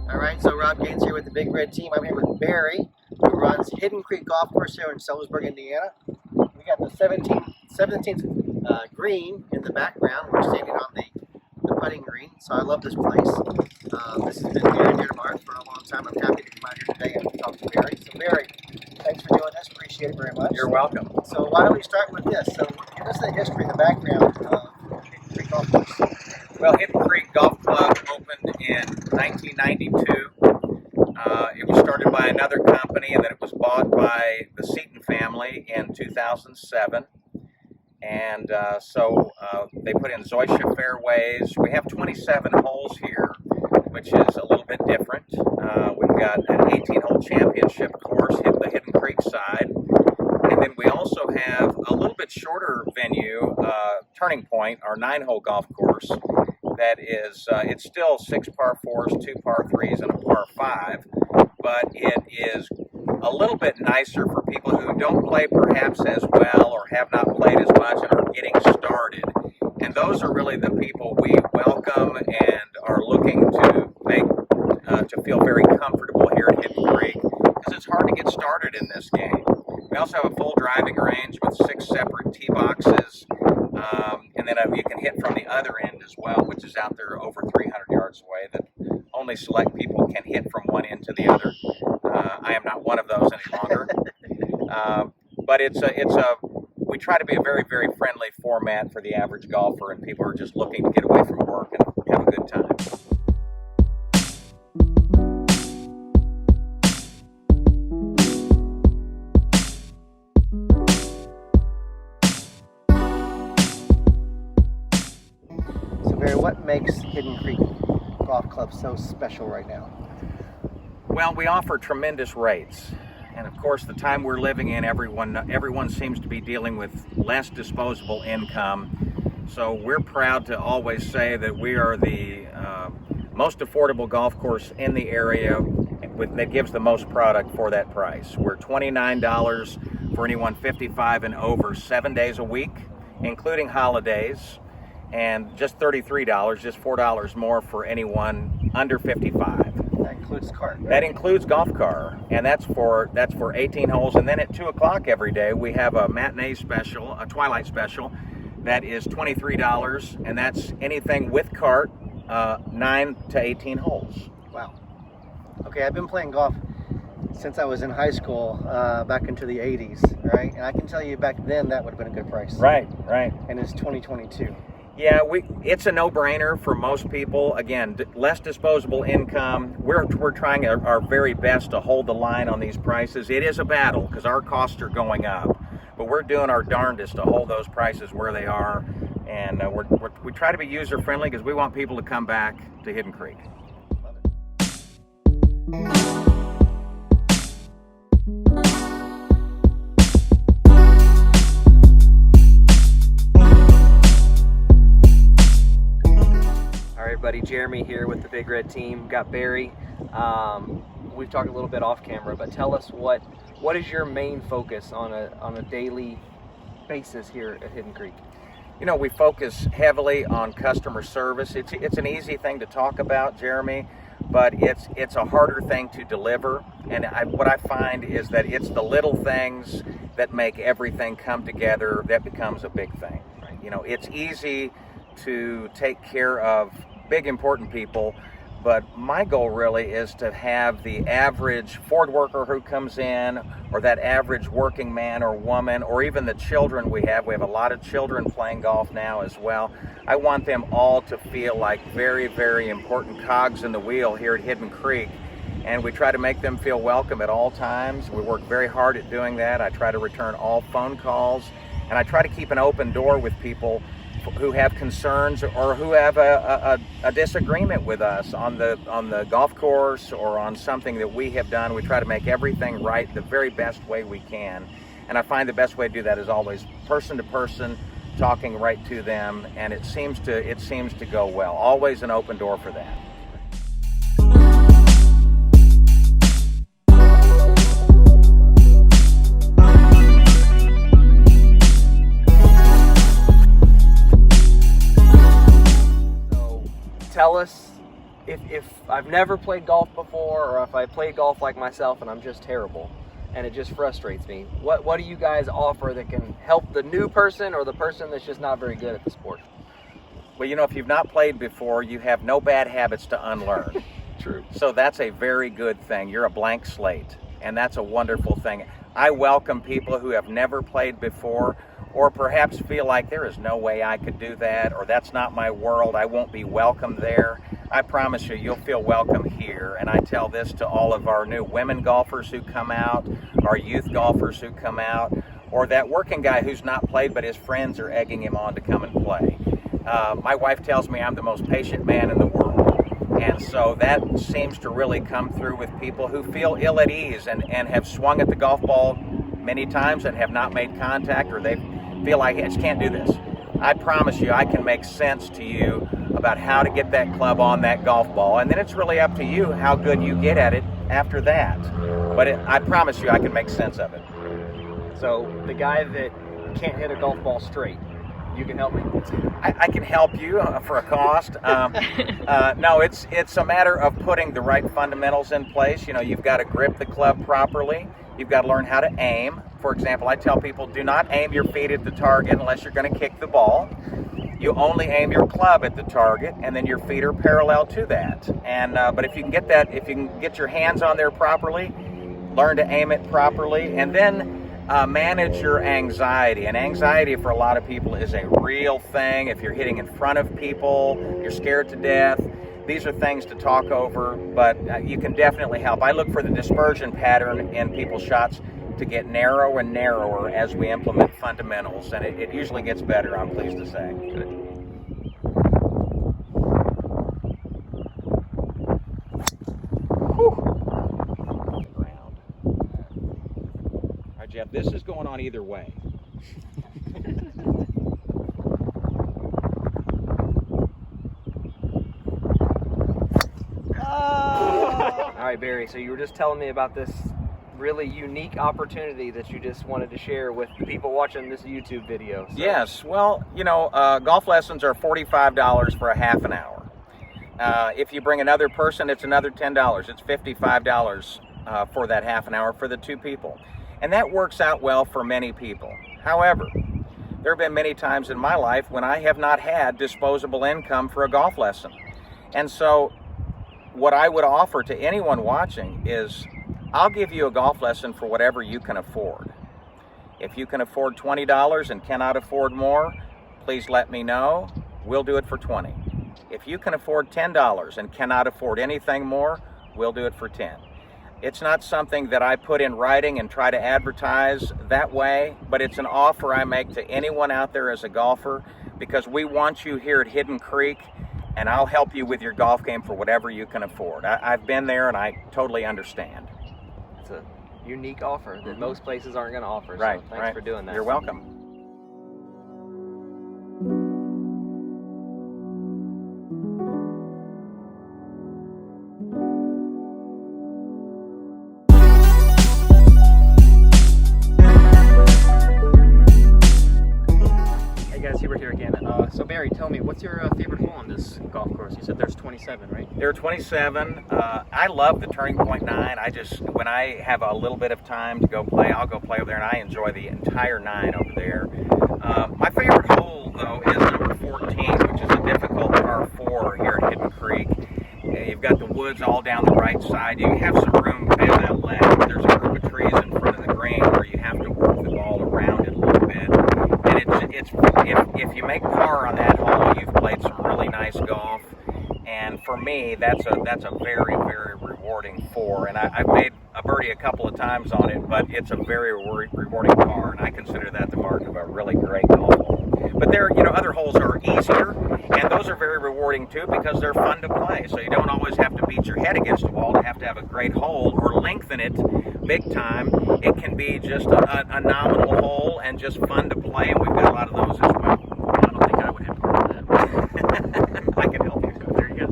Alright, so Rob Gaines here with the Big Red Team. I'm here with Barry, who runs Hidden Creek Golf Course here in Sellersburg, Indiana. We got the 17th green in the background. We're standing on the putting green, so I love this place. This has been near and dear to my heart for a long time. I'm happy to come out here today and talk to Barry. So Barry, thanks for doing this. Appreciate it very much. You're welcome. So why don't we start with this? So give us the history, the background of Hidden Creek Golf Course. Well, Hidden Creek Golf Club opened in 1992. It was started by another company, and then it was bought by the Seaton family in 2007. And so they put in Zoysia fairways. We have 27 holes here, which is a little bit different. We've got an 18-hole championship course, the Hidden Creek side. And then we also have a little bit shorter venue, Turning Point, our 9-hole golf course. That is, it's still 6 par 4s, 2 par 3s, and a par 5, but it is a little bit nicer for people who don't play perhaps as well or have not played as much and are getting started. And those are really the people we welcome and are looking to make to feel very comfortable here at Hidden Creek, because it's hard to get started in this game. We also have a full driving range with 6 separate tee boxes, and then you can hit from the other end as well, which is out there over 300 yards away, that only select people can hit from one end to the other. I am not one of those any longer. But we try to be a very, very friendly format for the average golfer and people who are just looking to get away from work and have a good time. Barry, what makes Hidden Creek Golf Club so special right now? Well, we offer tremendous rates, and of course the time we're living in, everyone seems to be dealing with less disposable income, so we're proud to always say that we are the most affordable golf course in the area that gives the most product for that price. We're $29 for anyone 55 and over 7 days a week, including holidays, and just $33, just $4 more for anyone under 55. That includes cart, right? That includes golf car, and that's for 18 holes. And then at 2 o'clock every day, we have a matinee special, a twilight special, that is $23, and that's anything with cart, 9 to 18 holes. Wow. Okay, I've been playing golf since I was in high school, back into the 80s, right? And I can tell you back then that would have been a good price. Right, right. And it's 2022. Yeah, it's a no-brainer for most people. Again, less disposable income. We're trying our very best to hold the line on these prices. It is a battle because our costs are going up, but we're doing our darndest to hold those prices where they are. And we try to be user-friendly because we want people to come back to Hidden Creek. Love it. Everybody, Jeremy here with the Big Red Team. Got Barry. We've talked a little bit off camera, but tell us what is your main focus on a daily basis here at Hidden Creek? You know, we focus heavily on customer service. It's an easy thing to talk about, Jeremy, but it's a harder thing to deliver. And what I find is that it's the little things that make everything come together that becomes a big thing. Right? You know, it's easy to take care of big important people, but my goal really is to have the average Ford worker who comes in, or that average working man or woman, or even the children we have a lot of children playing golf now as well. I want them all to feel like very, very important cogs in the wheel here at Hidden Creek, and we try to make them feel welcome at all times. We work very hard at doing that. I try to return all phone calls, and I try to keep an open door with people who have concerns or who have a disagreement with us on the golf course or on something that we have done. We try to make everything right the very best way we can, and I find the best way to do that is always person to person, talking right to them, and it seems to go well. Always an open door for that. tell us if I've never played golf before, or if I play golf like myself and I'm just terrible and it just frustrates me, what do you guys offer that can help the new person or the person that's just not very good at the sport? Well, you know, if you've not played before, you have no bad habits to unlearn. True. So that's a very good thing. You're a blank slate, and that's a wonderful thing. I welcome people who have never played before, or perhaps feel like there is no way I could do that, or that's not my world, I won't be welcome there. I promise you, you'll feel welcome here. And I tell this to all of our new women golfers who come out, our youth golfers who come out, or that working guy who's not played but his friends are egging him on to come and play. My wife tells me I'm the most patient man in the world. And so that seems to really come through with people who feel ill at ease and have swung at the golf ball many times and have not made contact, or they feel like, I just can't do this. I promise you, I can make sense to you about how to get that club on that golf ball, and then it's really up to you how good you get at it after that. But I promise you, I can make sense of it. So the guy that can't hit a golf ball straight, you can help me? I can help you for a cost. No, it's a matter of putting the right fundamentals in place. You know, you've got to grip the club properly. You've got to learn how to aim. For example, I tell people, do not aim your feet at the target unless you're going to kick the ball. You only aim your club at the target, and then your feet are parallel to that. And but if you can get that, if you can get your hands on there properly, learn to aim it properly, and then manage your anxiety. And anxiety for a lot of people is a real thing. If you're hitting in front of people, you're scared to death. These are things to talk over, but you can definitely help. I look for the dispersion pattern in people's shots to get narrower and narrower as we implement fundamentals, and it usually gets better, I'm pleased to say. Good. All right, Jeff, this is going on either way. All right, Barry, so you were just telling me about this really unique opportunity that you just wanted to share with the people watching this YouTube video. So. Yes, well, you know, golf lessons are $45 for a half an hour. If you bring another person, it's another $10. It's $55 for that half an hour for the two people. And that works out well for many people. However, there have been many times in my life when I have not had disposable income for a golf lesson. And so what I would offer to anyone watching is, I'll give you a golf lesson for whatever you can afford. If you can afford $20 and cannot afford more, please let me know. We'll do it for $20. If you can afford $10 and cannot afford anything more, we'll do it for $10. It's not something that I put in writing and try to advertise that way, but it's an offer I make to anyone out there as a golfer, because we want you here at Hidden Creek, and I'll help you with your golf game for whatever you can afford. I've been there and I totally understand. It's a unique offer that most places aren't going to offer. Right, So thanks for doing that. You're welcome. Hey guys, Hubert here again. So Barry, tell me, what's your favorite hole on this golf course? You said there's 27, right? There are 27. I love the Turning Point 9. When I have a little bit of time to go play, I'll go play over there, and I enjoy the entire 9 over there. My favorite hole, though, is number 14, which is a difficult par 4 here at Hidden Creek. You've got the woods all down the right side. You have some room past that left. There's a group of trees in front of the green where you have to work the ball around it a little bit. And if you make par on that hole, you've played some really nice golf. And for me, that's a very, very rewarding 4. And I've made a birdie a couple of times on it, but it's a very rewarding par, and I consider that the mark of a really great golf hole. But there, you know, other holes are easier, and those are very rewarding too, because they're fun to play. So you don't always have to beat your head against the wall to have a great hole or lengthen it big time. It can be just a nominal hole and just fun to play, and we've got a lot of those as well. I don't think I would have that. I can help you. Very good.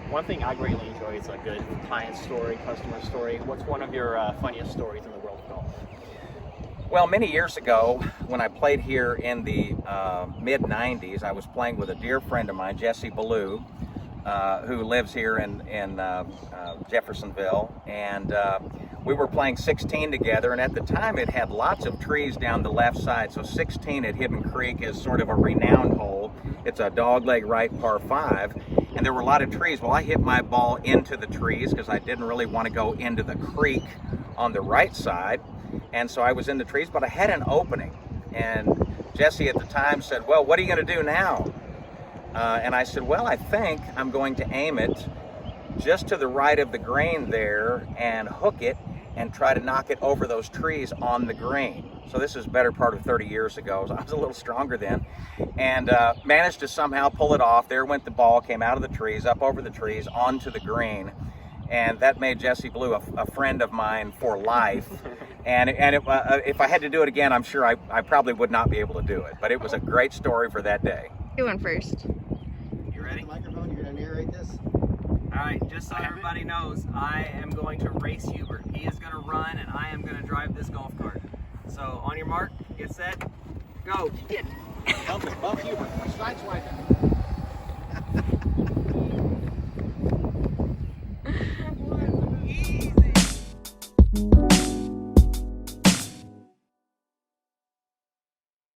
One thing I greatly enjoy is a good client story, customer story. What's one of your funniest stories in the world of golf? Well, many years ago, when I played here in the mid-90s, I was playing with a dear friend of mine, Jesse Ballou, who lives here in Jeffersonville, and we were playing 16 together, and at the time it had lots of trees down the left side, so 16 at Hidden Creek is sort of a renowned hole. It's a dogleg right par 5, and there were a lot of trees. Well, I hit my ball into the trees because I didn't really want to go into the creek on the right side, and so I was in the trees, but I had an opening, and Jesse at the time said, well, what are you going to do now? And I said, well, I think I'm going to aim it just to the right of the green there and hook it and try to knock it over those trees on the green. So this is better part of 30 years ago. So I was a little stronger then, and managed to somehow pull it off. There went the ball, came out of the trees, up over the trees, onto the green. And that made Jesse Blue a friend of mine for life. And if I had to do it again, I'm sure I probably would not be able to do it. But it was a great story for that day. Doing first. You ready? The microphone, you're gonna narrate this? All right, just so everybody knows, I am going to race Hubert. He is going to run, and I am going to drive this golf cart. So on your mark, get set, go. Bump Hubert. Sideswipe it.